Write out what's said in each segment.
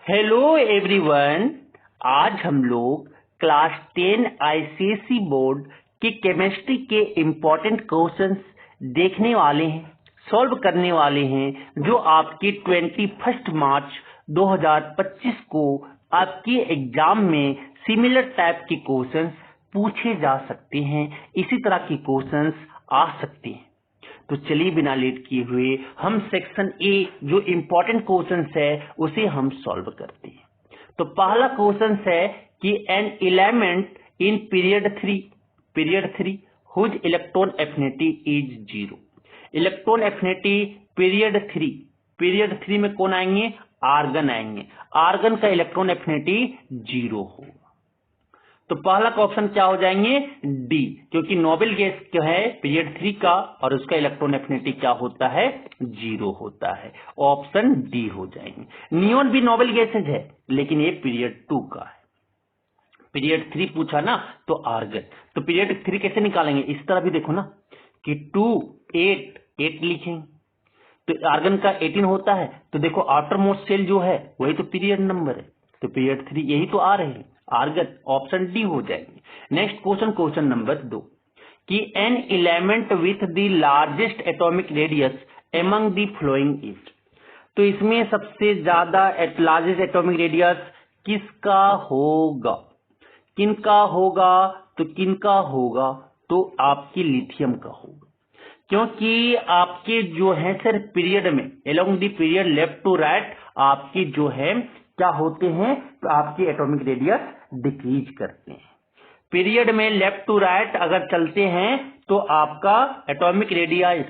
Hello everyone, आज हम लोग क्लास 10 आईसीएसई बोर्ड के केमिस्ट्री के इम्पोर्टेंट क्वेश्चंस देखने वाले हैं, सॉल्व करने वाले हैं, जो आपके 21 मार्च 2025 को आपके एग्जाम में सिमिलर टाइप के क्वेश्चंस पूछे जा सकते हैं। इसी तरह के क्वेश्चंस आ सकते हैं। तो चलिए बिना लेट किए हुए हम सेक्शन ए जो इम्पोर्टेंट क्वेश्चंस है उसे हम सॉल्व करते हैं। तो पहला क्वेश्चन है कि an element in period 3 whose electron affinity is 0। Electron affinity period 3 में कौन आएंगे? आर्गन आएंगे। आर्गन का इलेक्ट्रॉन एफिनिटी 0 होगा। तो पहला का ऑप्शन क्या हो जाएंगे? डी, क्योंकि नोबेल गैस क्या है पीरियड 3 का और उसका इलेक्ट्रॉन एफिनिटी क्या होता है? 0 होता है। ऑप्शन डी हो जाएंगे। नियोन भी नोबेल गैसेज है लेकिन ये पीरियड 2 का है। पीरियड 3 पूछा ना तो आर्गन। तो पीरियड 3 कैसे निकालेंगे? इस तरह भी देखो ना कि 2 8 लिखेंगे तो आर्गन का 18 होता है। तो देखो आउटर मोस्ट सेल जो है वही तो पीरियड नंबर है। तो पीरियड 3 यही तो आ रहे हैं आर्गन। ऑप्शन डी हो जाएंगे। नेक्स्ट क्वेश्चन नंबर 2 कि an element with the largest atomic radius among the following is. तो इसमें सबसे ज्यादा लार्जेस्ट एटॉमिक रेडियस किसका होगा? किनका होगा? तो किनका होगा? तो आपकी लिथियम का होगा, क्योंकि आपके जो है सर पीरियड में along the period left to right आपकी जो है क्या होते हैं? तो आपकी एटॉमिक रेडियस डिक्रीज करते हैं। पीरियड में लेफ्ट टू राइट अगर चलते हैं तो आपका एटॉमिक रेडियस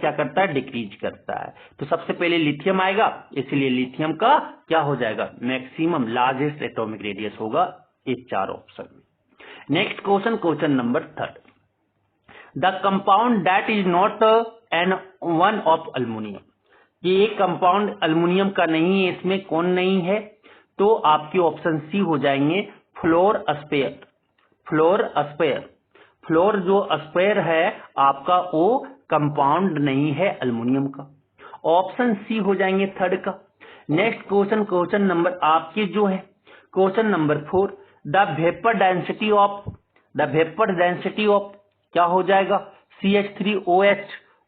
क्या करता है? डिक्रीज करता है। तो सबसे पहले लिथियम आएगा, इसलिए लिथियम का क्या हो जाएगा? मैक्सिमम लार्जेस्ट एटॉमिक रेडियस होगा ये 4 ऑप्शन में। Next question number 3 the compound that is not an one of aluminium. ये एक कंपाउंड अल्युमिनियम का नहीं है, इसमें कौन नहीं है? तो आपकी ऑप्शन सी हो जाएंगे फ्लोर जो अस्पेयर है आपका वो कंपाउंड नहीं है अल्युमिनियम का। ऑप्शन सी हो जाएंगे थर्ड का। नेक्स्ट क्वेश्चन नंबर आपके जो है question number 4 the vapour density of क्या हो जाएगा? CH3OH,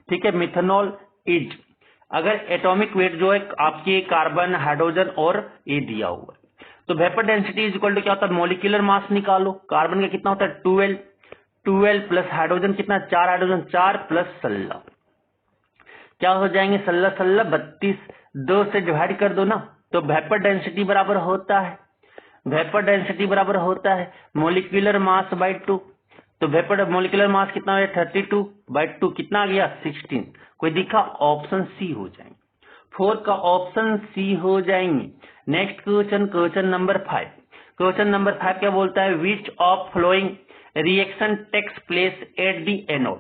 ठीक है, मिथेनॉल इज। अगर एटॉमिक वेट जो है आपके कार्बन, हाइड्रोजन और ए दिया हुआ है तो vapour density is equal to क्या होता है? मोलिकुलर मास निकालो। कार्बन का कितना होता है? 12 प्लस हाइड्रोजन कितना? 4 हाइड्रोजन 4 प्लस 16 क्या हो जाएंगे? 16 32 2 से डिवाइड कर दो ना तो वेपर डेंसिटी बराबर होता है मोलिकुलर मास बाई 2। तो वेपर मोलिकुलर मास कितना है? 32/2 कितना आ गया? 16। कोई दिखा? ऑप्शन सी हो जाएंगे। 4 का ऑप्शन सी हो जाएंगे। नेक्स्ट क्वेश्चन नंबर 5 क्या बोलता है? Which of following reaction takes place at the anode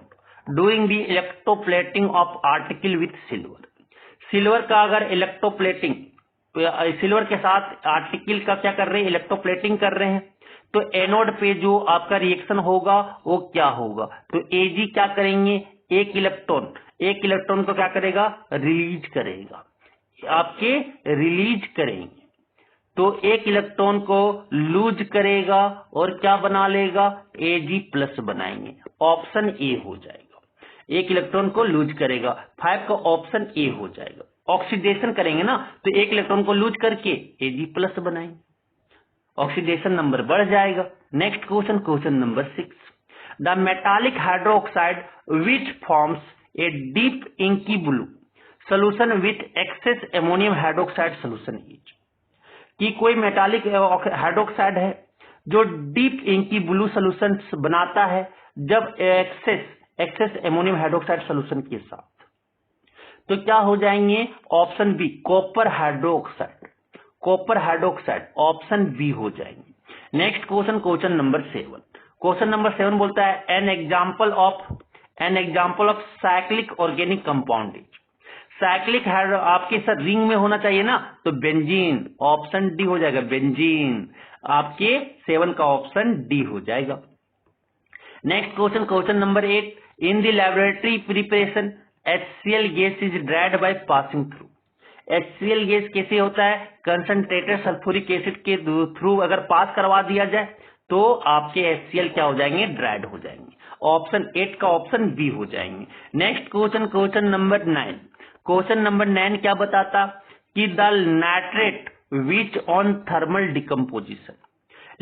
during the electroplating of article with silver का अगर इलेक्ट्रोप्लेटिंग सिल्वर के साथ आर्टिकल का क्या कर रहे हैं? इलेक्ट्रोप्लेटिंग कर रहे हैं। तो एनोड पे जो आपका रिएक्शन होगा वो क्या होगा? तो एजी क्या करेंगे? एक इलेक्ट्रॉन को क्या करेगा? रिलीज करेंगे। तो एक इलेक्ट्रॉन को लूज करेगा और क्या बना लेगा? Ag+ बनाएंगे। ऑप्शन ए हो जाएगा। एक इलेक्ट्रॉन को लूज करेगा। 5 का ऑप्शन ए हो जाएगा। ऑक्सीडेशन करेंगे ना तो एक इलेक्ट्रॉन को लूज करके Ag+ बनाएंगे, ऑक्सीडेशन नंबर बढ़ जाएगा। Next question number 6 the metallic hydroxide which forms a deep inky blue solution with access ammonium hydroxide solution is. कि कोई मेटालिक हाइड्रोक्साइड है जो डीप इंकी ब्लू सोल्यूशन बनाता है जब एक्सेस अमोनियम हाइड्रोक्साइड सोल्यूशन के साथ। तो क्या हो जाएंगे? Option B copper hydroxide option B हो जाएंगे। नेक्स्ट क्वेश्चन नंबर 7 बोलता है an example of cyclic organic compound is. Cyclic आपके साथ रिंग में होना चाहिए ना तो बेंजीन। ऑप्शन डी हो जाएगा बेंजीन। आपके 7 का ऑप्शन डी हो जाएगा। Next question number 8 in the laboratory preparation HCl gas is dried by passing through. HCl gas कैसे होता है, कंसंट्रेटेड सल्फ्यूरिक एसिड के थ्रू अगर पास करवा दिया जाए तो आपके HCl क्या हो जाएंगे, ड्राइड हो जाएंगे। ऑप्शन 8 का ऑप्शन बी हो जाएंगे। Next question, question number 9। Question number 9 क्या बताता कि the nitrate which on thermal decomposition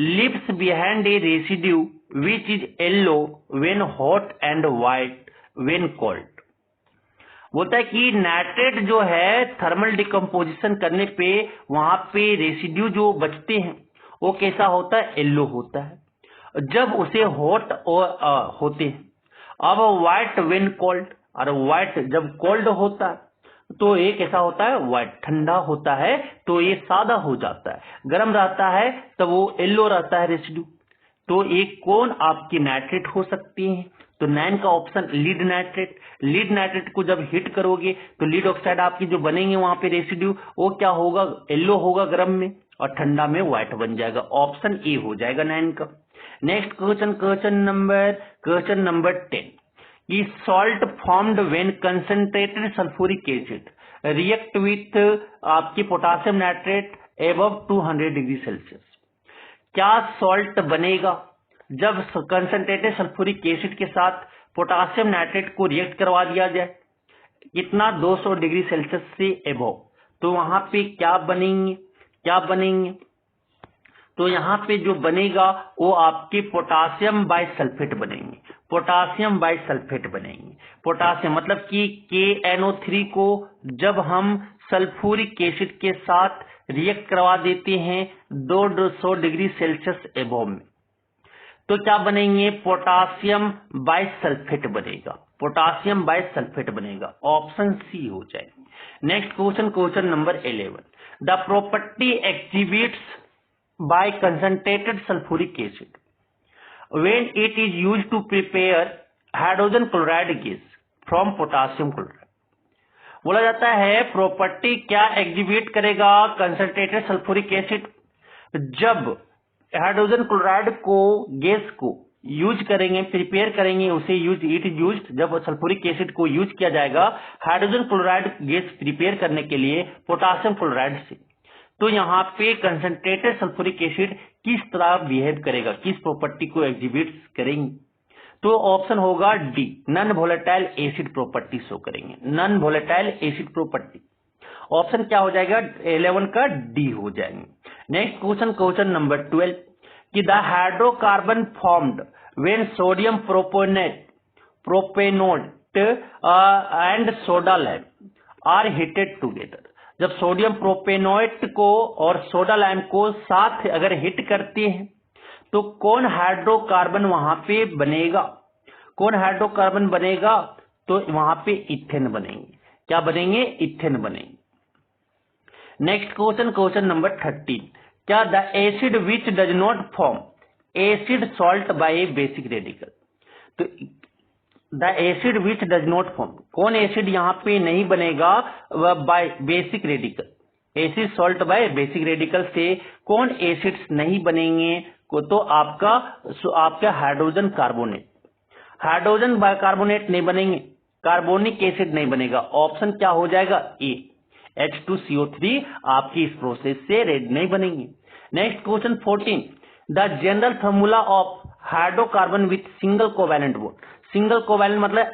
leaves behind a residue which is yellow when hot and white when cold। बोलता है कि नाइट्रेट जो है थर्मल डिकम्पोजिशन करने पे वहां पे रेसिड्यू जो बचते हैं वो कैसा होता है, येलो होता है जब उसे हॉट होते हैं। अब व्हाइट व्हेन कोल्ड, और व्हाइट जब कोल्ड होता है तो ये कैसा होता है, व्हाइट ठंडा होता है तो ये सादा हो जाता है, गर्म रहता है तो वो येलो रहता है रेसिड्यू। तो ये कौन आपकी नाइट्रेट हो सकती है, तो 9 का option lead nitrate. Lead nitrate को जब हीट करोगे तो लीड ऑक्साइड आपकी जो बनेंगे वहां पे रेसिड्यू वो क्या होगा, येलो होगा गर्म में, और ठंडा में व्हाइट बन जाएगा। ऑप्शन ए हो जाएगा 9 का। नेक्स्ट क्वेश्चन, क्वेश्चन नंबर 10 कि salt formed when concentrated sulphuric acid react with आपकी potassium nitrate above 200 degree Celsius. क्या सॉल्ट बनेगा जब कंसंट्रेटेड सल्फ्यूरिक एसिड के साथ पोटासियम नाइट्रेट को रिएक्ट करवा दिया जाए, कितना, 200 डिग्री सेल्सियस से एबव। तो वहां पे क्या बनेंगे, तो यहाँ पे जो बनेगा वो आपके पोटासियम बाइसल्फेट बनेंगे। पोटासियम मतलब कि KNO3 को जब हम सल्फ्यूरिक एसिड के साथ रिएक्ट करवा देते हैं 200 डिग्री सेल्सियस एबव में, तो क्या बनेंगे, पोटासियम बाइसल्फेट बनेगा। ऑप्शन सी हो जाएगा। Next question, question number 11 the property exhibits by concentrated sulfuric acid when it is used to prepare hydrogen chloride gas from potassium chloride। बोला जाता है प्रॉपर्टी क्या एग्जिबिट करेगा कंसंट्रेटेड सल्फ्यूरिक एसिड, जब hydrogen chloride को gas को use करेंगे, prepare करेंगे, उसे इट इज यूज्ड, जब सल्फ्यूरिक एसिड को यूज किया जाएगा हाइड्रोजन क्लोराइड गैस प्रिपेयर करने के लिए पोटासियम क्लोराइड से, तो यहाँ पे कंसंट्रेटेड सल्फ्यूरिक एसिड किस तरह बिहेव करेगा, किस प्रॉपर्टी को एग्जिबिट करेंगे, तो ऑप्शन होगा D, non volatile acid property show करेंगे, non volatile acid property. Option क्या हो जाएगा, 11 का डी हो जाएंगे। नेक्स्ट क्वेश्चन, क्वेश्चन नंबर 12 कि the hydrocarbon formed when sodium propanoate and soda lime are heated together. जब सोडियम प्रोपेनोएट को और सोडा लाइम को साथ अगर हिट करते हैं तो कौन हाइड्रोकार्बन वहां पे बनेगा, तो वहां पे इथेन बनेंगे। क्या बनेंगे, इथेन बनेंगे। नेक्स्ट क्वेश्चन, क्वेश्चन नंबर 13 क्या the acid which does not form acid salt by basic radical. तो the acid which does not form, कौन एसिड यहाँ पे नहीं बनेगा by basic radical, acid salt by basic radical से कौन एसिड्स नहीं बनेंगे, तो आपका हाइड्रोजन कार्बोनेट नहीं बनेंगे, कार्बोनिक एसिड नहीं बनेगा। ऑप्शन क्या हो जाएगा, ए, H2CO3 आपकी इस प्रोसेस से रेड नहीं बनेंगे। Next question 14 the general formula of hydrocarbon with single covalent bond. Single covalent मतलब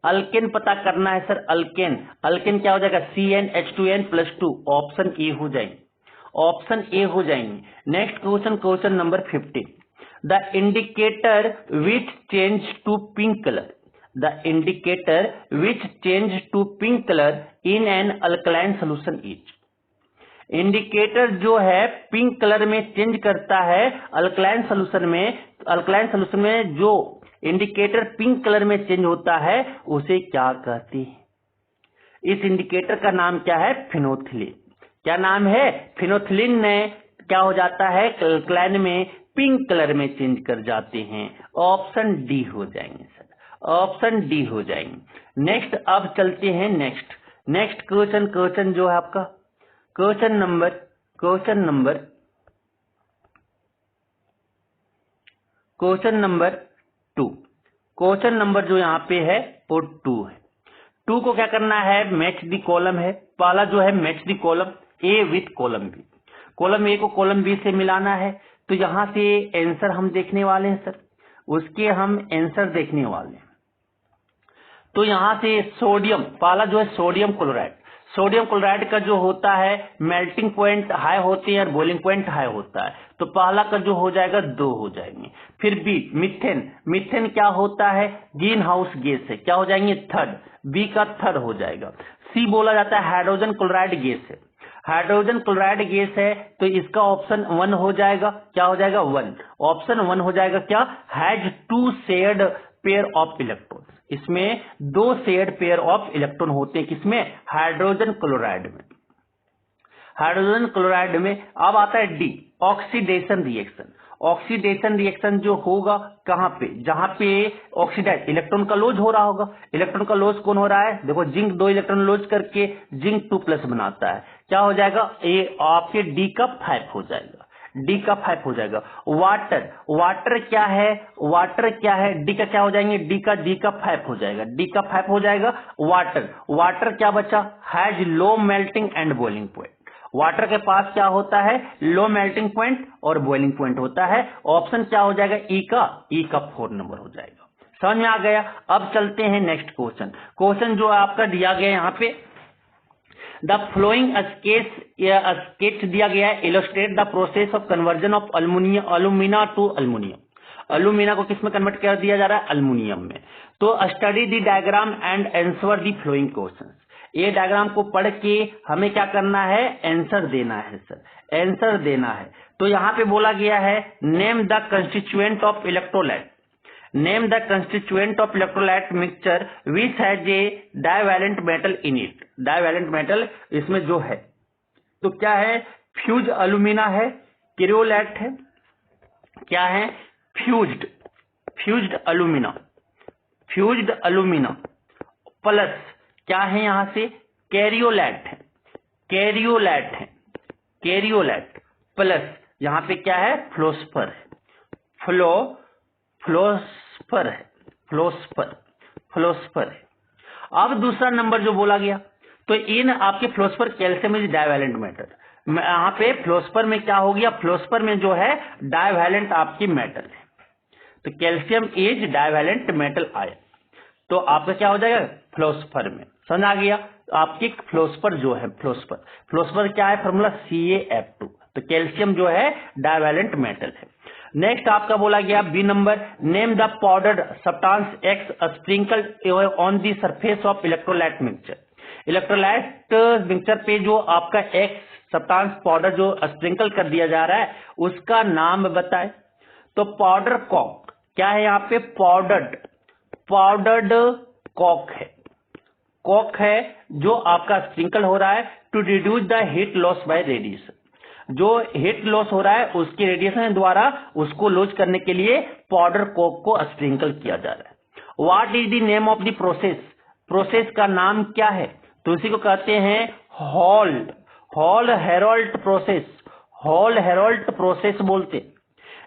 अल्केन पता करना है सर, अल्केन क्या हो जाएगा, CnH2n+2। ऑप्शन ए हो जाएंगे। Next question, question number 15 the indicator which change to pink colour in an alkaline solution is. Indicator जो है पिंक कलर में चेंज करता है अल्कलाइन सोल्यूशन में जो इंडिकेटर पिंक कलर में चेंज होता है उसे क्या कहते हैं, इस इंडिकेटर का नाम क्या है, फिनोथिलीन। क्या नाम है, फिनोथिलीन ने क्या हो जाता है, अल्कलाइन में पिंक कलर में चेंज कर जाते हैं। ऑप्शन डी हो जाएंगे सर, ऑप्शन डी हो जाएंगे। नेक्स्ट अब चलते हैं नेक्स्ट क्वेश्चन जो है आपका क्वेश्चन नंबर 2। क्वेश्चन नंबर जो यहाँ पे है वो 2 है। 2 को क्या करना है, मैच दी कॉलम है, पहला जो है match the column A with column B, column A को कॉलम बी से मिलाना है। तो यहां से आंसर हम देखने वाले हैं सर, उसके हम आंसर देखने वाले हैं। तो यहां से सोडियम, पहला जो है सोडियम क्लोराइड, सोडियम क्लोराइड का जो होता है मेल्टिंग पॉइंट हाई होते हैं और बॉइलिंग पॉइंट हाई होता है, तो पहला का जो हो जाएगा 2 हो जाएंगे। फिर बी मीथेन, मीथेन क्या होता है, ग्रीन हाउस गैस है, क्या हो जाएंगे थर्ड, बी का थर्ड हो जाएगा। सी बोला जाता है हाइड्रोजन क्लोराइड गैस है, हाइड्रोजन क्लोराइड गैस है, तो इसका ऑप्शन 1 हो जाएगा, क्या हो जाएगा 1, ऑप्शन 1 हो जाएगा क्या, has 2 shared pair of electron, इसमें 2 शेयर्ड पेयर ऑफ इलेक्ट्रॉन होते हैं, किसमें, हाइड्रोजन क्लोराइड में, हाइड्रोजन क्लोराइड में। अब आता है D oxidation reaction, oxidation reaction जो होगा कहां पे, जहां पे ऑक्सीडाइज इलेक्ट्रॉन का लॉस हो रहा होगा, इलेक्ट्रॉन का लॉस कौन हो रहा है, देखो जिंक 2 इलेक्ट्रॉन लॉस करके जिंक 2+ बनाता है, क्या हो जाएगा, ये आपके डी का 5 हो जाएगा, डी का 5 हो जाएगा। वाटर, वाटर क्या है, वाटर क्या है, डी का क्या हो जाएंगे, डी का 5 हो जाएगा, डी का 5 हो जाएगा। वाटर, वाटर क्या बचा, has low melting and boiling point, water के पास क्या होता है, लो मेल्टिंग पॉइंट और बॉइलिंग पॉइंट होता है, ऑप्शन क्या हो जाएगा, ई का 4 नंबर हो जाएगा। समझ में आ गया। अब चलते हैं नेक्स्ट क्वेश्चन, क्वेश्चन जो आपका दिया गया यहाँ पे, द फ्लोइंग स्केच दिया गया है, illustrate the process of conversion of alumina to aluminium, alumina को किस में कन्वर्ट कर दिया जा रहा है, अल्मोनियम में। तो study the diagram and answer the flowing question, ये डायग्राम को पढ़ के हमें क्या करना है, आंसर देना है सर, आंसर देना है। तो यहाँ पे बोला गया है name the constituent of electrolyte, name the constituent of electrolyte mixture which has a divalent metal in it, divalent metal इसमें जो है, तो क्या है, फ्यूज अलुमिना है, क्रियोलैट है, क्या है, फ्यूज्ड अलुमिना, फ्यूज्ड अलुमिना प्लस क्या है, यहां से कैरियोलैट है, कैरियोलैट है, कैरियोलैट प्लस यहां पे क्या है, फ्लोस्फर है, फ्लोस्फर है, फ्लोस्फर है। अब दूसरा नंबर जो बोला गया, तो इन आपके फ्लोस्फर कैल्शियम इज डाइवैलेंट मेटल, यहाँ पे फ्लोस्फर में क्या हो गया, फ्लोस्फर में जो है डाइवैलेंट आपकी मेटल है, तो calcium is divalent metal ion, तो आपका क्या हो जाएगा, फ्लोस्फर में। समझ आ गया, आपकी फ्लोस्फर जो है, फ्लोस्फर क्या है, फॉर्मूला CaF2, तो कैल्शियम जो है डाइवैलेंट मेटल है। नेक्स्ट आपका बोला गया B number, name the powdered substance X sprinkled on the surface of electrolyte mixture, electrolyte mixture पे जो आपका एक्स सब्सटेंस पाउडर जो स्प्रिंकल कर दिया जा रहा है उसका नाम बताए। तो पाउडर कॉक, क्या है यहाँ पे, पाउडर्ड कॉक है, कॉक है जो आपका स्प्रिंकल हो रहा है to reduce the heat loss by radiation, जो हीट लॉस हो रहा है उसके रेडिएशन द्वारा उसको लॉस करने के लिए पाउडर कॉक को स्प्रिंकल किया जा रहा है। What is the name of the process, process का नाम क्या है, तो इसी को कहते हैं Hall Heroult process, Hall Heroult process बोलते।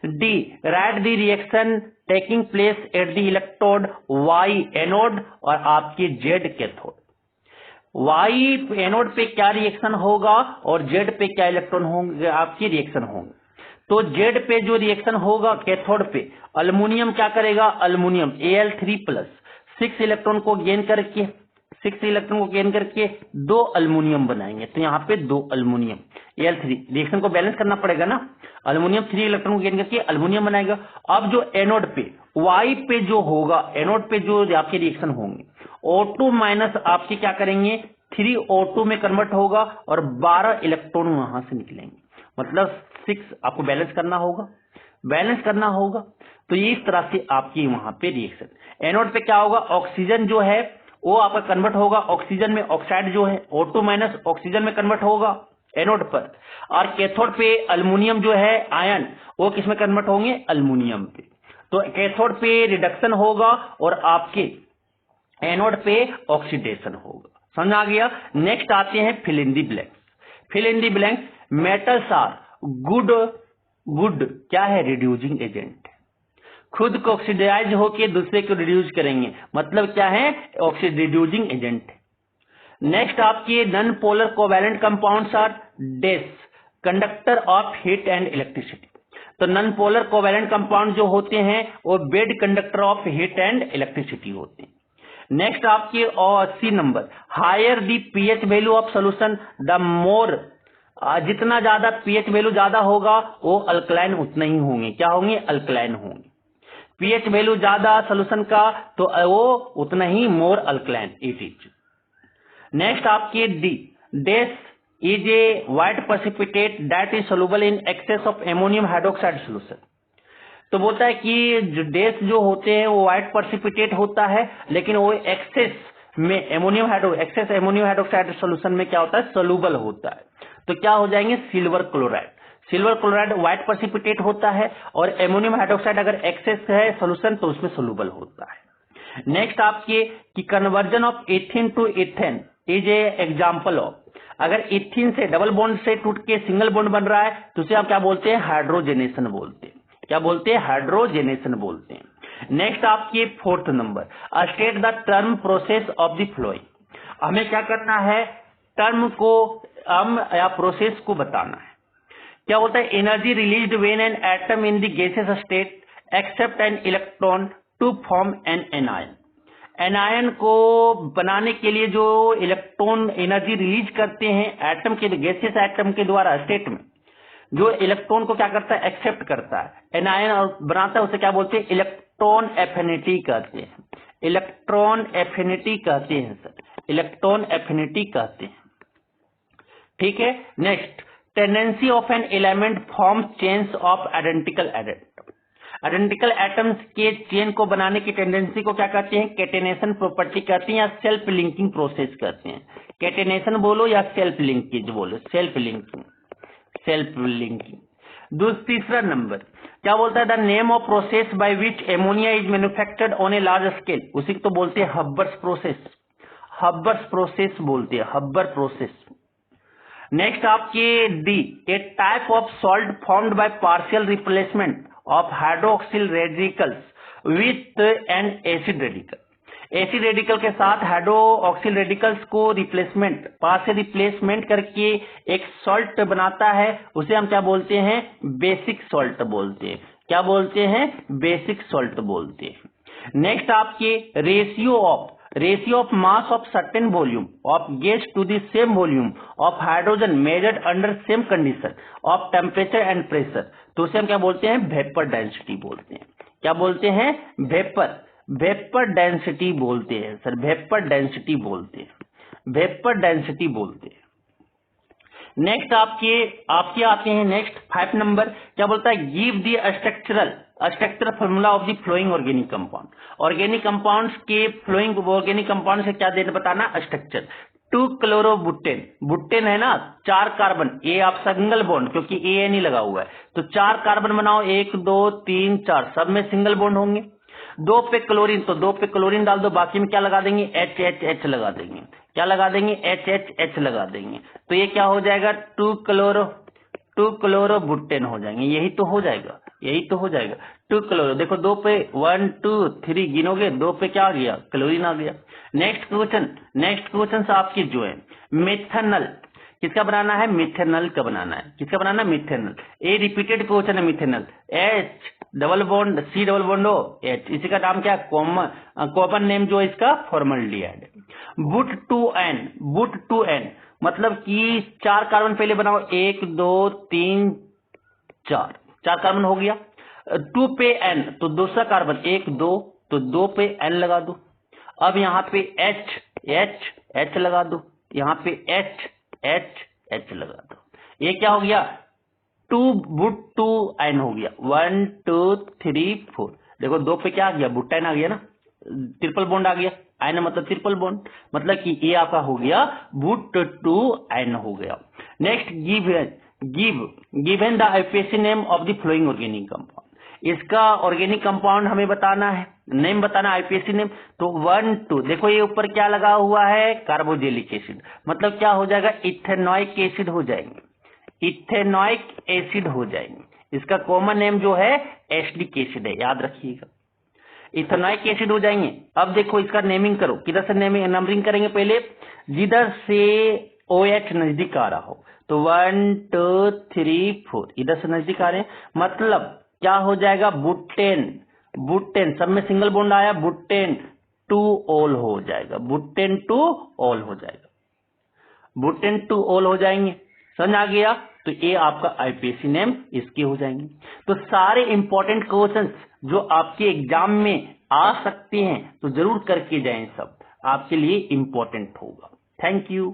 D write the reaction taking place at the electrode Y anode और आपकी जेड कैथोड, वाई एनोड पे क्या रिएक्शन होगा और जेड पे क्या इलेक्ट्रॉन होंगे, आपकी रिएक्शन होंगे। तो जेड पे जो रिएक्शन होगा कैथोड पे, अल्मोनियम क्या करेगा, अल्मोनियम Al3+ 6 इलेक्ट्रॉन को गेन करके 2 अल्मोनियम बनाएंगे, तो यहाँ पे 2 अल्मोनियम Al3, रिएक्शन को बैलेंस करना पड़ेगा ना, अल्मोनियम 3 इलेक्ट्रॉन को गेन करके अल्मोनियम बनाएगा। अब जो एनोड पे वाई पे जो होगा, एनोड पे जो आपके रिएक्शन होंगे, O2 माइनस आपके क्या करेंगे, 3O2 में कन्वर्ट होगा और 12 इलेक्ट्रॉन वहां से निकलेंगे, मतलब 6 आपको बैलेंस करना होगा, तो ये इस तरह से आपकी वहां पे रिएक्शन। एनोड पे क्या होगा, ऑक्सीजन जो है वो आपका कन्वर्ट होगा ऑक्सीजन में, ऑक्साइड जो है O2 माइनस ऑक्सीजन में कन्वर्ट होगा एनोड पर, और कैथोड पे अल्मोनियम जो है आयन वो किस में कन्वर्ट होंगे, अल्मोनियम पे, तो कैथोड पे रिडक्शन होगा और आपके एनोड पे ऑक्सीडेशन होगा। समझ आ गया। नेक्स्ट आते हैं fill in the blanks, fill in the blanks, metals are good क्या है, रिड्यूसिंग एजेंट, खुद को ऑक्सीडाइज होके दूसरे को रिड्यूस करेंगे, मतलब क्या है, ऑक्सीड रिड्यूसिंग एजेंट। नेक्स्ट आपके non polar covalent compounds are dash, conductor of heat and electricity. तो नॉन पोलर कोवैलेंट कंपाउंड जो होते हैं वो bad conductor of heat and electricity होते हैं। नेक्स्ट आपके और C number, higher the pH value of solution the more, जितना ज्यादा पीएच वैल्यू ज्यादा होगा वो अल्कलाइन उतना ही होंगे, क्या होंगे, अल्कलाइन होंगे। पीएच वैल्यू ज्यादा सोल्यूशन का तो वो उतना ही more alkaline it is. Next आपके D, dash is a white precipitate that is soluble in excess of ammonium hydroxide solution. तो बोलता है कि जो डेस जो होते हैं वो व्हाइट प्रेसिपिटेट होता है, लेकिन वो एक्सेस में एमोनियम हाइड्रोक्साइड सोल्यूशन में क्या होता है, सोल्यूबल होता है। तो क्या हो जाएंगे, silver chloride. Silver chloride white precipitate होता है और एमोनियम हाइड्रोक्साइड अगर एक्सेस है सोल्यूशन तो उसमें सोल्यूबल होता है। नेक्स्ट आपके कि conversion of ethene to ethane is a example of, अगर इथिन से डबल बॉन्ड से टूट के सिंगल बॉन्ड बन रहा है तो उसे आप क्या बोलते हैं, हाइड्रोजनेशन बोलते हैं। क्या बोलते हैं, हाइड्रोजनेशन बोलते हैं। नेक्स्ट आपके fourth number, state the term process of the flowing. हमें क्या करना है, टर्म को या प्रोसेस को बताना है। क्या बोलता है, energy released when an atom in the gaseous state accept an electron to form an anion. Anion को बनाने के लिए जो इलेक्ट्रॉन एनर्जी रिलीज करते हैं एटम के, गैसियस एटम के द्वारा स्टेट में, जो इलेक्ट्रॉन को क्या करता है, एक्सेप्ट करता है, एनायन और बनाता है, उसे क्या बोलते हैं, इलेक्ट्रॉन एफिनिटी कहते हैं। इलेक्ट्रॉन एफिनिटी कहते हैं सर, इलेक्ट्रॉन एफिनिटी कहते हैं। ठीक है। Next, tendency of an element form chains of identical atom. Identical atoms के चेन को बनाने की टेंडेंसी को क्या कहते हैं, कैटेनेशन प्रॉपर्टी कहते हैं या सेल्फ लिंकिंग प्रोसेस कहते हैं। कैटेनेशन बोलो या सेल्फ लिंकेज बोलो, सेल्फ लिंकिंग, सेल्फ लिंकिंग। तीसरा नंबर क्या बोलता है, the name of process by which ammonia is manufactured on a large scale, उसी को तो बोलते हैं हब्बर्स प्रोसेस। हब्बर्स प्रोसेस बोलते हैं, हब्बर प्रोसेस। नेक्स्ट आपके D, A type of salt formed by partial replacement of hydroxyl radicals with an acid radical. Acid radical के साथ हाइड्रोक्सिल रेडिकल्स को रिप्लेसमेंट, पार्शियल रिप्लेसमेंट करके एक सॉल्ट बनाता है, उसे हम क्या बोलते हैं, बेसिक सॉल्ट बोलते हैं। क्या बोलते हैं, बेसिक सॉल्ट बोलते हैं। नेक्स्ट आपके ratio of mass of certain volume of gas to the same volume of hydrogen measured under same condition of temperature and pressure, तो उसे हम क्या बोलते हैं, वेपर डेंसिटी बोलते हैं। क्या बोलते हैं, वेपर डेंसिटी बोलते हैं सर, वेपर डेंसिटी बोलते हैं, वेपर डेंसिटी बोलते हैं। नेक्स्ट आपके आते हैं नेक्स्ट 5 नंबर, क्या बोलता है, give the structural formula of the flowing organic compound. Organic compounds के फ्लोइंग ऑर्गेनिक कंपाउंड से क्या देना, बताना स्ट्रक्चर। 2 क्लोरोबुटेन, बुटेन है ना, 4 कार्बन, ए आप सिंगल बॉन्ड, क्योंकि ए नहीं लगा हुआ है, तो 4 कार्बन बनाओ, 1 2 3 4, सब में सिंगल बॉन्ड होंगे। 2 पे क्लोरीन, तो 2 पे क्लोरीन डाल दो, बाकी में क्या लगा देंगे, H लगा देंगे। क्या लगा देंगे, H लगा देंगे। तो ये क्या हो जाएगा, 2 क्लोरोबुटेन हो जाएंगे। यही तो हो जाएगा, यही तो हो जाएगा 2 क्लोरो। देखो 2 पे 1 2 3 गिनोगे, 2 पे क्या आ गया, क्लोरीन आ गया। नेक्स्ट क्वेश्चन आपकी जो है मिथेनॉल, किसका बनाना है, मिथेनॉल का बनाना है। किसका बनाना है, मिथेनॉल। ए रिपीटेड क्वेश्चन है methanol, H double bond C double bond O H, इसी का नाम क्या, कॉमन नेम जो है इसका फॉर्मल्डिहाइड। बुट टू एन मतलब कि 4 कार्बन पहले बनाओ, 1 2 3 4 कार्बन हो गया। 2 पे N, तो दूसरा कार्बन 1 2, तो 2 पे N लगा दो। अब यहाँ पे H लगा दो, यहाँ पे H लगा दो। ये क्या हो गया, 2 बुट 2 एन हो गया। 1 2 3 4, देखो 2 पे क्या आ गया, बुटाइन आ गया ना, ट्रिपल बॉन्ड आ गया। आयन मतलब ट्रिपल बॉन्ड, मतलब कि ये आपका हो गया बुट 2 एन हो गया। Next given the IUPAC name of the flowing organic compound. इसका ऑर्गेनिक कंपाउंड हमें बताना है, नेम बताना, आईपीएसी नेम। तो 1 2, देखो ये ऊपर क्या लगा हुआ है, कार्बोजेलिक एसिड, मतलब क्या हो जाएगा, इथेनॉइक एसिड हो जाएंगे, इथेनॉइक एसिड हो जाएंगे। इसका कॉमन नेम जो है एसिडिक एसिड है, याद रखिएगा। इथेनॉइक एसिड हो जाएंगे। अब देखो इसका नेमिंग करो, किधर से नंबरिंग करेंगे, पहले जिधर से OH नजदीक आ रहा हो, तो 1 2 3 4 इधर से नजदीक आ रहे हैं, मतलब क्या हो जाएगा, बुटेन, बुटेन सब में सिंगल बॉन्ड आया, बुटेन 2 ऑल हो जाएगा, बुटेन 2 ऑल हो जाएगा, बुटेन 2 ऑल हो जाएंगे। समझ आ गया? तो ये आपका आईपीएसी नेम इसके हो जाएंगे। तो सारे इंपॉर्टेंट क्वेश्चंस जो आपके एग्जाम में आ सकते हैं तो जरूर करके जाएं, सब आपके लिए इंपॉर्टेंट होगा। Thank you.